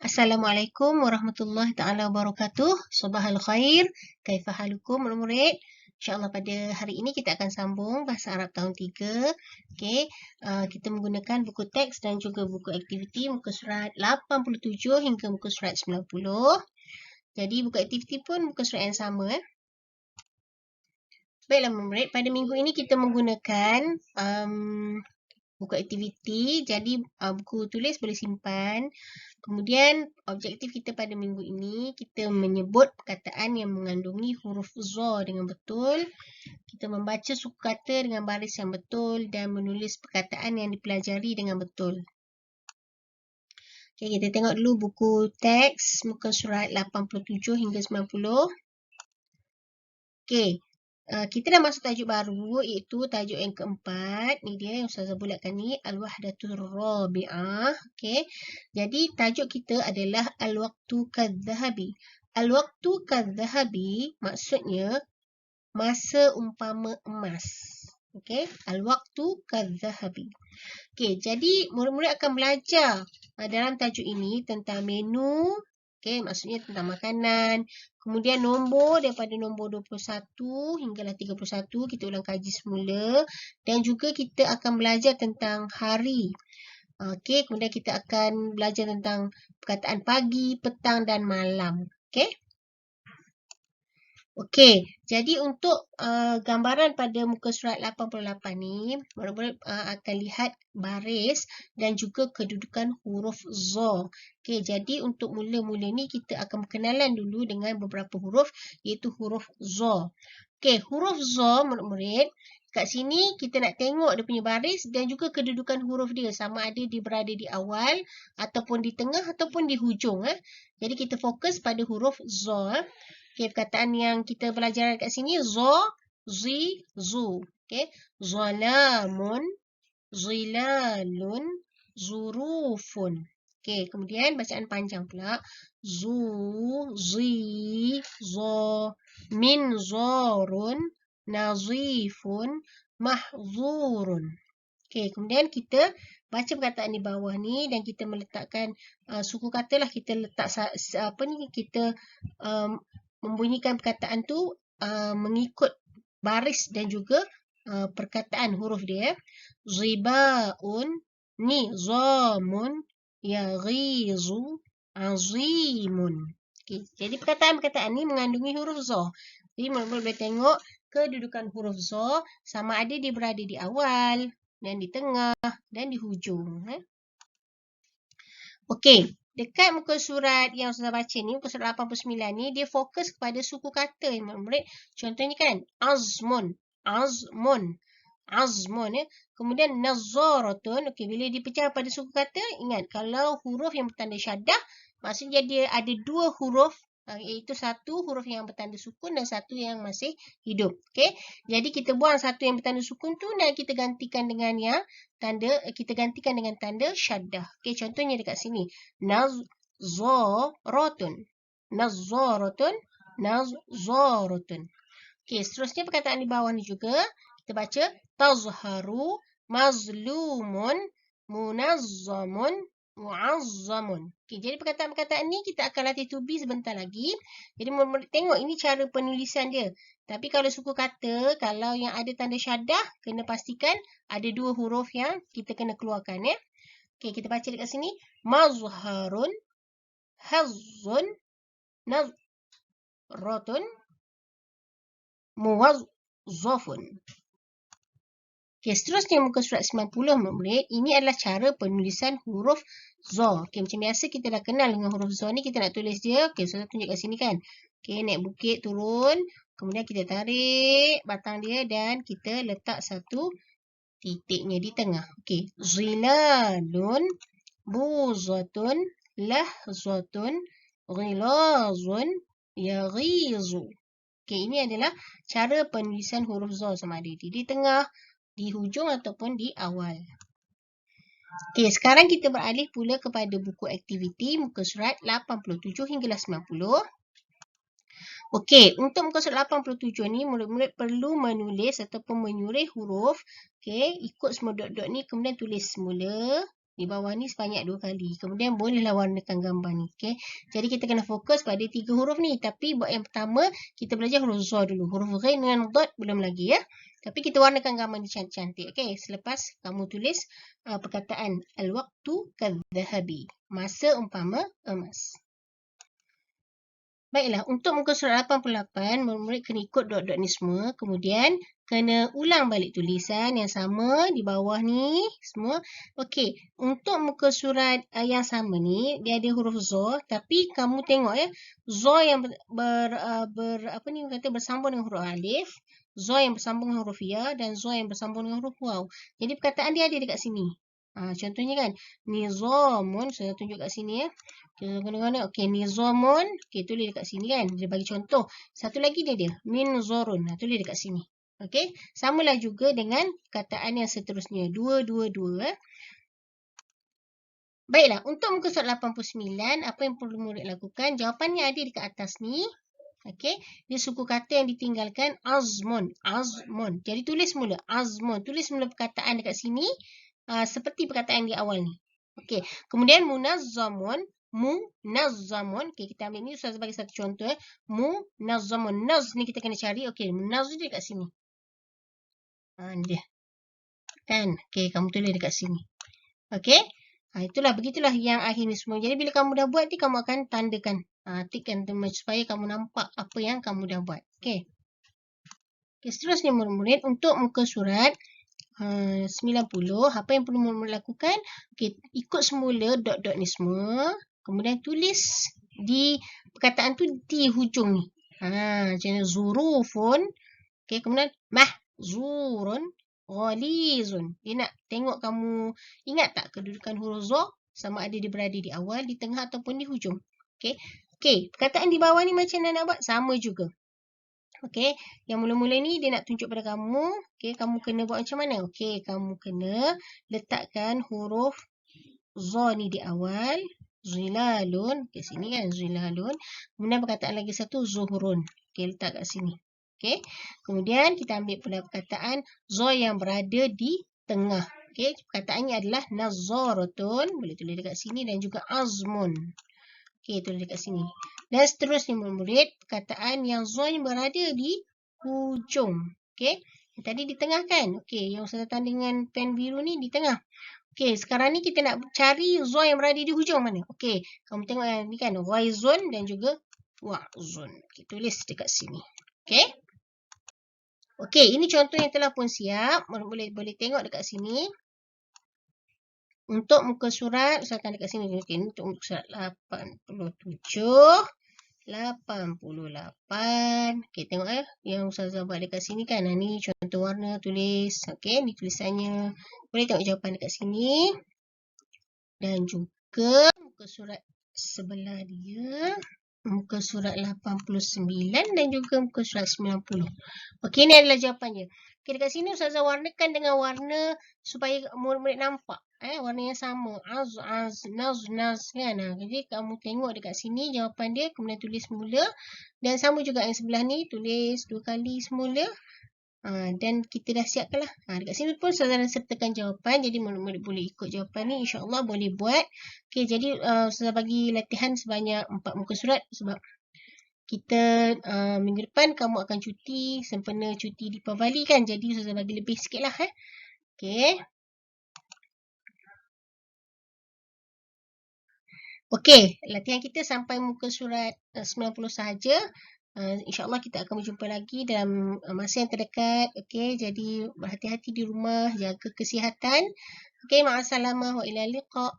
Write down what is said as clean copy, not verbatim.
Assalamualaikum warahmatullahi taala wabarakatuh. Sabahal khair. Kaifa halukum murid-murid? InsyaAllah pada hari ini kita akan sambung bahasa Arab tahun 3. Okey, kita menggunakan buku teks dan juga buku aktiviti muka surat 87 hingga muka surat 90. Jadi buku aktiviti pun muka surat yang sama. Baiklah murid, pada minggu ini kita menggunakan buku aktiviti. Jadi buku tulis boleh simpan. Kemudian objektif kita pada minggu ini, kita menyebut perkataan yang mengandungi huruf za dengan betul. Kita membaca suku kata dengan baris yang betul dan menulis perkataan yang dipelajari dengan betul. Okay, kita tengok dulu buku teks muka surat 87 hingga 90. Okay. Kita dah masuk tajuk baru, iaitu tajuk yang keempat. Ni dia yang Ustazah bulatkan ni, Al-Wahdatul Rabi'ah. Okay. Jadi tajuk kita adalah Al-Waqtu Kadzahabi. Al-Waqtu Kadzahabi maksudnya masa umpama emas. Okay. Al-Waqtu Kadzahabi. Okay. Jadi murid-murid akan belajar dalam tajuk ini tentang menu. Okay, maksudnya tentang makanan. Kemudian nombor daripada nombor 21 hinggalah 31. Kita ulang kaji semula. Dan juga kita akan belajar tentang hari. Okay, kemudian kita akan belajar tentang perkataan pagi, petang dan malam. Okay. Okey, jadi untuk gambaran pada muka surat 88 ni, murid-murid akan lihat baris dan juga kedudukan huruf za. Okey, jadi untuk mula-mula ni kita akan berkenalan dulu dengan beberapa huruf, iaitu huruf za. Okey, huruf za murid-murid, kat sini kita nak tengok dia punya baris dan juga kedudukan huruf dia, sama ada dia berada di awal ataupun di tengah ataupun di hujung. Jadi kita fokus pada huruf za. Okay, perkataan yang kita belajar kat sini, za, zi, zu. Okay, zalamun, zilalun, zurufun. Okay, kemudian bacaan panjang pula. Zu, zi, za, minzarun, nazifun, mahzurun. Okay, kemudian kita baca perkataan di bawah ni dan kita meletakkan suku kata lah. Kita letak kita membunyikan perkataan tu mengikut baris dan juga perkataan huruf dia. Zibaun, nizamun, yaghizu, azimun. Okay. Jadi perkataan-perkataan ni mengandungi huruf za. Jadi murid-murid boleh tengok kedudukan huruf za sama ada dia berada di awal dan di tengah dan di hujung. Okey. Dekat muka surat yang saya baca ni, muka surat 89 ni, dia fokus kepada suku kata murid-murid. Contohnya kan, azmun, azmun, azmun. Kemudian nazaratun. Okey, bila dipecah pada suku kata, ingat kalau huruf yang bertanda syaddah, maksudnya dia ada dua huruf, iaitu satu huruf yang bertanda sukun dan satu yang masih hidup. Okey, jadi kita buang satu yang bertanda sukun tu dan kita gantikan dengan yang tanda syaddah. Okey, contohnya dekat sini. Nazaratun. Nazaratun. Nazaratun. Okey, seterusnya perkataan di bawah ni juga kita baca tazharu, mazlumun, munazzamun, muazzamun. Okey, jadi perkataan-perkataan ni kita akan latih to be sebentar lagi. Jadi tengok ini cara penulisan dia. Tapi kalau suku kata, kalau yang ada tanda syaddah, kena pastikan ada dua huruf yang kita kena keluarkan ya. Okey, kita baca dekat sini. Mazharun, hazzun, nazratun, muwazzafun. Okey, seterusnya muka surat 90 murid. Ini adalah cara penulisan huruf za. Okey, macam biasa kita dah kenal dengan huruf za ni, kita nak tulis dia. Okey, saya tunjuk kat sini kan. Okey, naik bukit turun, kemudian kita tarik batang dia dan kita letak satu titiknya di tengah. Okey, zilalun, buzatun, lahzatun, ghilazun, yaghizu. Okey, ini adalah cara penulisan huruf za sama ada di tengah, di hujung ataupun di awal. Okey, sekarang kita beralih pula kepada buku aktiviti muka surat 87 hinggalah 90. Okey, untuk muka surat 87 ni murid-murid perlu menulis ataupun menyurai huruf. Okey, ikut semua dot-dot ni kemudian tulis semula. Di bawah ni sebanyak 2 kali. Kemudian bolehlah warnakan gambar ni. Okay. Jadi kita kena fokus pada 3 huruf ni. Tapi buat yang pertama, kita belajar huruf Za dulu. Huruf Ghain dengan Dad belum lagi ya. Tapi kita warnakan gambar ni cantik-cantik. Okay. Selepas kamu tulis perkataan al-waqtu kadzahabi. Masa umpama emas. Baiklah, untuk muka surat 88, murid kena ikut dot-dot ni semua. Kemudian, kena ulang balik tulisan yang sama di bawah ni. Semua. Okey, untuk muka surat yang sama ni, dia ada huruf Za. Tapi kamu tengok ya, Za yang bersambung dengan huruf Alif. Za yang bersambung dengan huruf Ya. Dan Za yang bersambung dengan huruf Waw. Jadi, perkataan dia ada dekat sini. Contohnya kan, nizamun, saya tunjuk kat sini ya. Okey, nizamun, okey, tulis dekat sini kan. Dia bagi contoh. Satu lagi dia, minzarun, tulis dekat sini. Okey, samalah juga dengan perkataan yang seterusnya, 222. Baiklah, untuk muka surat 89, apa yang perlu murid lakukan? Jawapannya ada dekat atas ni. Okey, dia suku kata yang ditinggalkan azmun, azmun. Jadi tulis mula azmun, tulis mula perkataan dekat sini. Seperti perkataan di awal ni. Okey. Kemudian munazzamun. Okey, kita ambil ni sebagai satu contoh. Munazzamun. Naz ni kita kena cari. Okey, munaz dia dekat sini. Ni dia. Kan? Okey, kamu tulis dekat sini. Okey. Itulah, begitulah yang akhir ni semua. Jadi bila kamu dah buat ni, kamu akan tandakan. Tikkan supaya kamu nampak apa yang kamu dah buat. Okey. Okey, seterusnya murid-murid untuk muka surat 90, apa yang perlu murid lakukan? Okay, ikut semula dot-dot ni semua. Kemudian tulis di perkataan tu di hujung ni. Macam zurufun. Okay, kemudian mahzurun, ghalizun. Dia nak tengok kamu ingat tak kedudukan huruf Za sama ada dia berada di awal, di tengah ataupun di hujung. Okay. Okay, perkataan di bawah ni macam mana nak buat? Sama juga. Okey, yang mula-mula ni dia nak tunjuk pada kamu. Okey, kamu kena buat macam mana? Okey, kamu kena letakkan huruf Za ni di awal. Zilalun. Okey, sini kan zilalun. Kemudian perkataan lagi satu zuhrun. Okey, letak kat sini. Okey. Kemudian kita ambil pula perkataan Za yang berada di tengah. Okey, perkataannya adalah nazaratun. Boleh tulis dekat sini dan juga azmun. Okey, tulis dekat sini. Dan seterusnya murid, perkataan yang Za yang berada di hujung. Okey, tadi di tengah kan? Okey, yang saya tanda dengan pen biru ni di tengah. Okey, sekarang ni kita nak cari Za yang berada di hujung mana? Okey, kamu tengok yang ni kan, ghaizun dan juga wa'zun. Okey, tulis dekat sini. Okey. Okey, ini contoh yang telah pun siap. Boleh tengok dekat sini. Untuk muka surat, saya akan dekat sini. Okay, untuk muka surat 87, 88. Okey, tengok ya. Yang Ustazah buat dekat sini kan. Ni contoh warna tulis. Okey, ni tulisannya. Boleh tengok jawapan dekat sini. Dan juga muka surat sebelah dia. Muka surat 89 dan juga muka surat 90. Okey, ni adalah jawapannya. Okey, dekat sini Ustazah warnakan dengan warna supaya murid-murid nampak. Warna yang sama. Naz kan. Jadi kamu tengok dekat sini jawapan dia. Kemudian tulis semula. Dan sama juga yang sebelah ni. Tulis 2 kali semula. Dan kita dah siapkan lah. Dekat sini pun Ustazah dah sertakan jawapan. Jadi murid-murid boleh ikut jawapan ni. InsyaAllah boleh buat. Okey, jadi Ustazah bagi latihan sebanyak 4 muka surat. Sebab kita minggu depan kamu akan cuti. Sempena cuti di Deepavali kan. Jadi Ustazah bagi lebih sikit lah. Okey. Okey, latihan kita sampai muka surat 90 sahaja. InsyaAllah kita akan berjumpa lagi dalam masa yang terdekat. Okey, jadi berhati-hati di rumah, jaga kesihatan. Okey, ma'assalamah wa ila liqa'.